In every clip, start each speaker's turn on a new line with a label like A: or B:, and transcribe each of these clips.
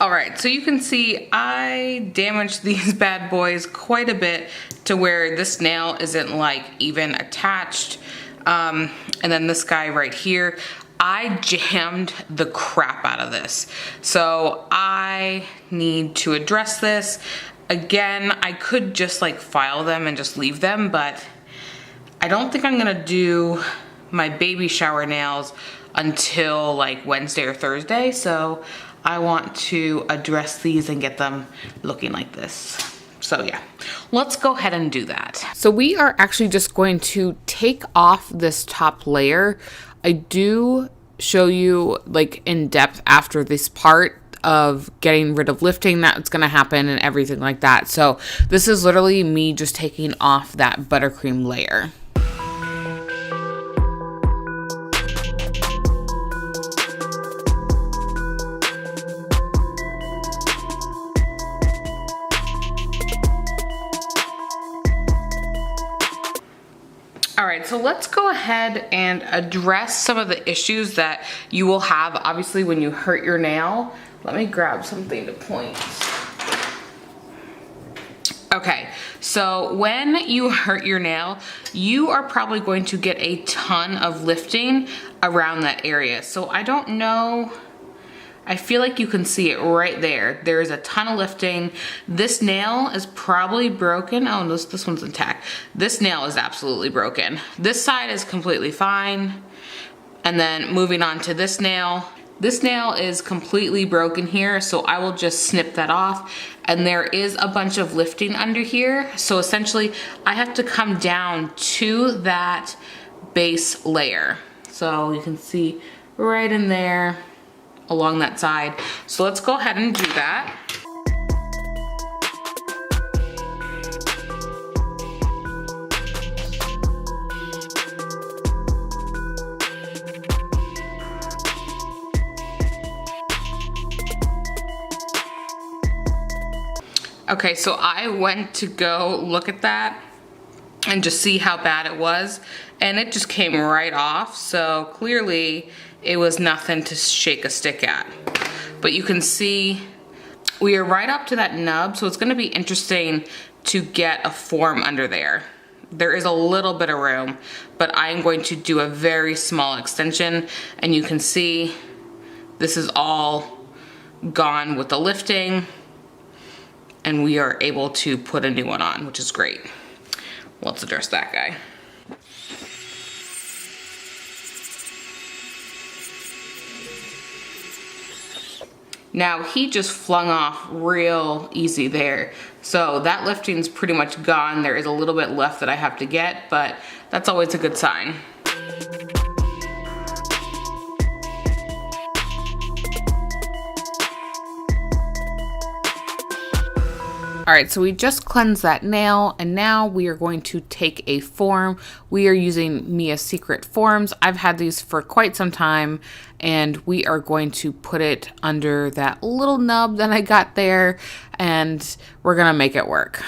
A: All right, so you can see I damaged these bad boys quite a bit to where this nail isn't like even attached. And then this guy right here, I jammed the crap out of this. So I need to address this. Again, I could just like file them and just leave them, but I don't think I'm gonna do my baby shower nails until like Wednesday or Thursday. So I want to address these and get them looking like this. So yeah, let's go ahead and do that. So we are actually just going to take off this top layer. I do show you like in depth after this part of getting rid of lifting that's going to happen and everything like that. So this is literally me just taking off that buttercream layer. All right, so let's go ahead and address some of the issues that you will have, obviously, when you hurt your nail. Let me grab something to point. Okay, so when you hurt your nail, you are probably going to get a ton of lifting around that area. So I don't know, I feel like you can see it right there. There is a ton of lifting. This nail is probably broken. Oh, this one's intact. This nail is absolutely broken. This side is completely fine. And then moving on to this nail. This nail is completely broken here, so I will just snip that off. And there is a bunch of lifting under here. So essentially, I have to come down to that base layer. So you can see right in there, along that side. So let's go ahead and do that. Okay, so I went to go look at that and just see how bad it was, and it just came right off. So clearly it was nothing to shake a stick at. But you can see we are right up to that nub, so it's gonna be interesting to get a form under there. There is a little bit of room, but I'm going to do a very small extension, and you can see this is all gone with the lifting, and we are able to put a new one on, which is great. Let's address that guy. Now he just flung off real easy there. So that lifting's pretty much gone. There is a little bit left that I have to get, but that's always a good sign. All right, so we just cleansed that nail, and now we are going to take a form. We are using Mia's Secret forms. I've had these for quite some time, and we are going to put it under that little nub that I got there, and we're gonna make it work.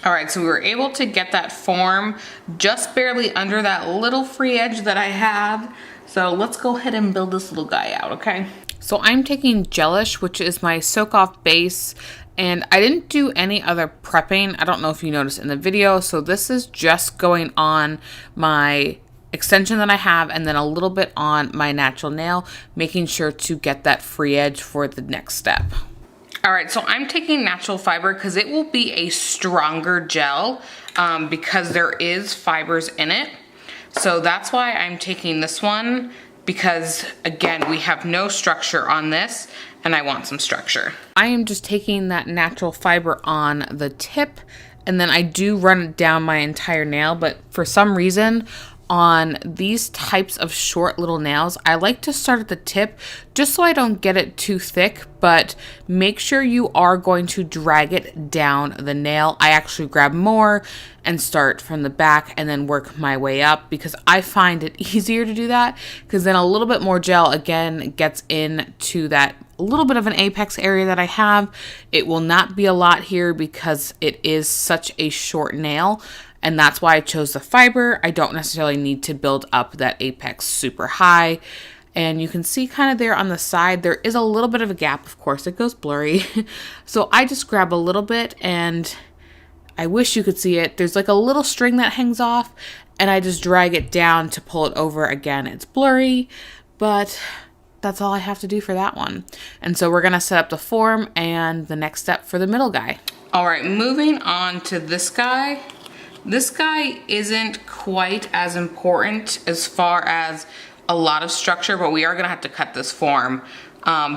A: All right, so we were able to get that form just barely under that little free edge that I have. So let's go ahead and build this little guy out, okay? So I'm taking Gelish, which is my soak off base, and I didn't do any other prepping. I don't know if you noticed in the video. So this is just going on my extension that I have, and then a little bit on my natural nail, making sure to get that free edge for the next step. All right, so I'm taking natural fiber because it will be a stronger gel because there is fibers in it. So that's why I'm taking this one, because again, we have no structure on this and I want some structure. I am just taking that natural fiber on the tip, and then I do run it down my entire nail, but for some reason, on these types of short little nails, I like to start at the tip just so I don't get it too thick, but make sure you are going to drag it down the nail. I actually grab more and start from the back and then work my way up because I find it easier to do that because then a little bit more gel again gets into that little bit of an apex area that I have. It will not be a lot here because it is such a short nail. And that's why I chose the fiber. I don't necessarily need to build up that apex super high. And you can see kind of there on the side, there is a little bit of a gap. Of course, it goes blurry. So I just grab a little bit and I wish you could see it. There's like a little string that hangs off and I just drag it down to pull it over. Again, it's blurry, but that's all I have to do for that one. And so we're gonna set up the form and the next step for the middle guy. All right, moving on to this guy. This guy isn't quite as important as far as a lot of structure, but we are gonna have to cut this form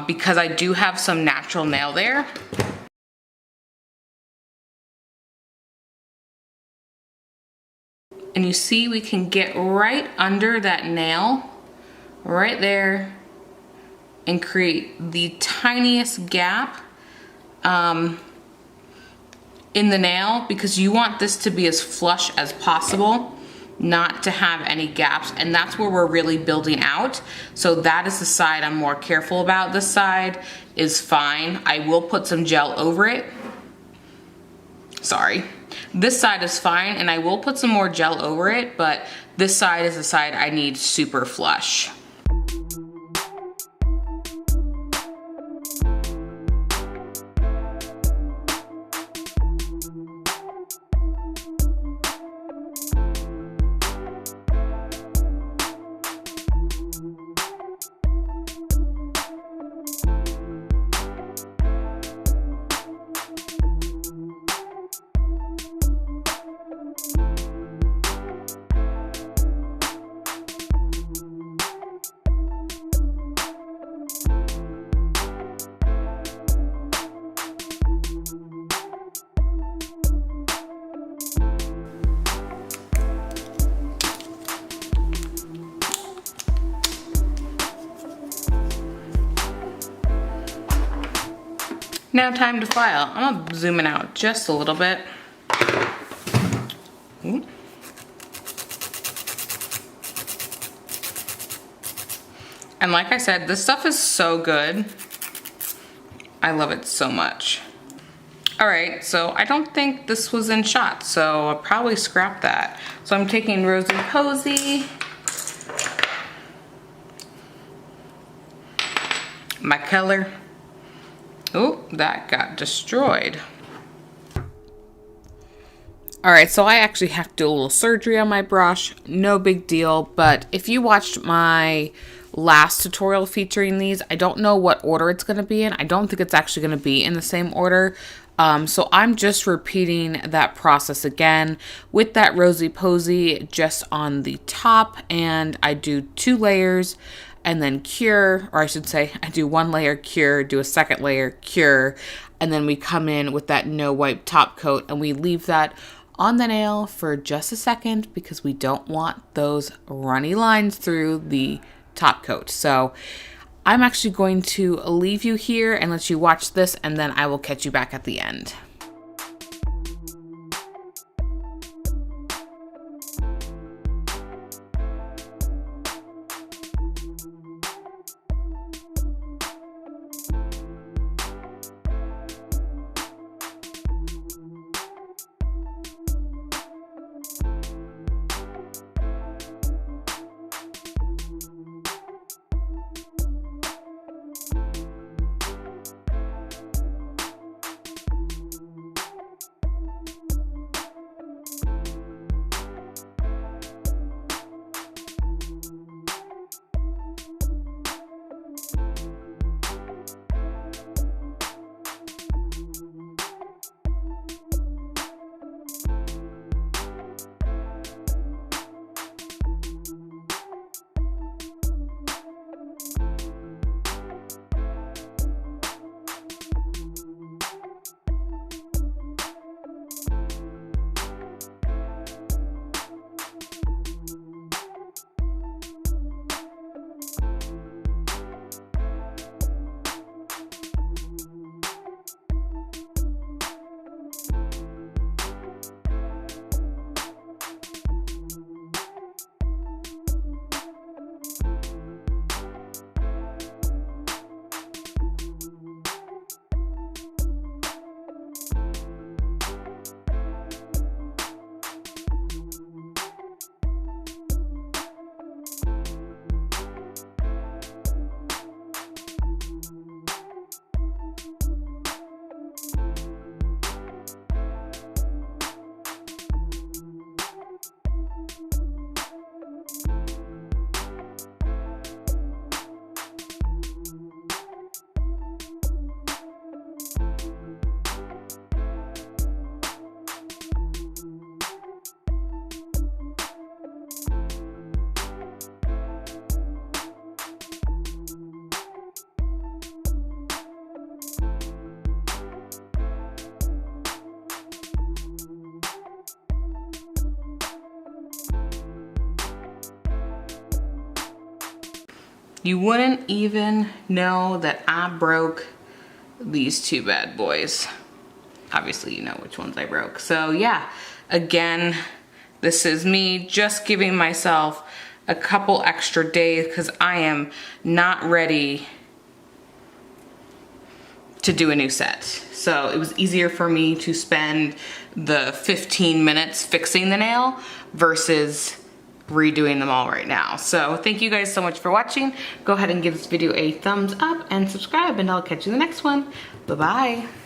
A: because I do have some natural nail there. And you see we can get right under that nail, right there, and create the tiniest gap in the nail because you want this to be as flush as possible, not to have any gaps, and that's where we're really building out. So that is the side I'm more careful about. This side is fine. I will put some gel over it. Sorry. This side is fine and I will put some more gel over it, but this side is the side I need super flush. Now time to file. I'm gonna zoom it out just a little bit. Ooh. And like I said, this stuff is so good. I love it so much. All right, so I don't think this was in shot, so I'll probably scrap that. So I'm taking Rosy Posy, my color. Oh, that got destroyed. All right, so I actually have to do a little surgery on my brush. No big deal, but if you watched my last tutorial featuring these, I don't know what order it's gonna be in. I don't think it's actually gonna be in the same order. So I'm just repeating that process again with that Rosy Posy just on the top, and I do 2 layers and then cure, or I should say I do 1 layer, cure, do a 2nd layer, cure, and then we come in with that no wipe top coat and we leave that on the nail for just a second because we don't want those runny lines through the top coat. So I'm actually going to leave you here and let you watch this, and then I will catch you back at the end. you wouldn't even know that I broke these two bad boys. Obviously you know which ones I broke. So yeah, again, this is me just giving myself a couple extra days because I am not ready to do a new set. So it was easier for me to spend the 15 minutes fixing the nail versus redoing them all right now. So thank you guys so much for watching. Go ahead and give this video a thumbs up and subscribe, and I'll catch you in the next one. Bye-bye.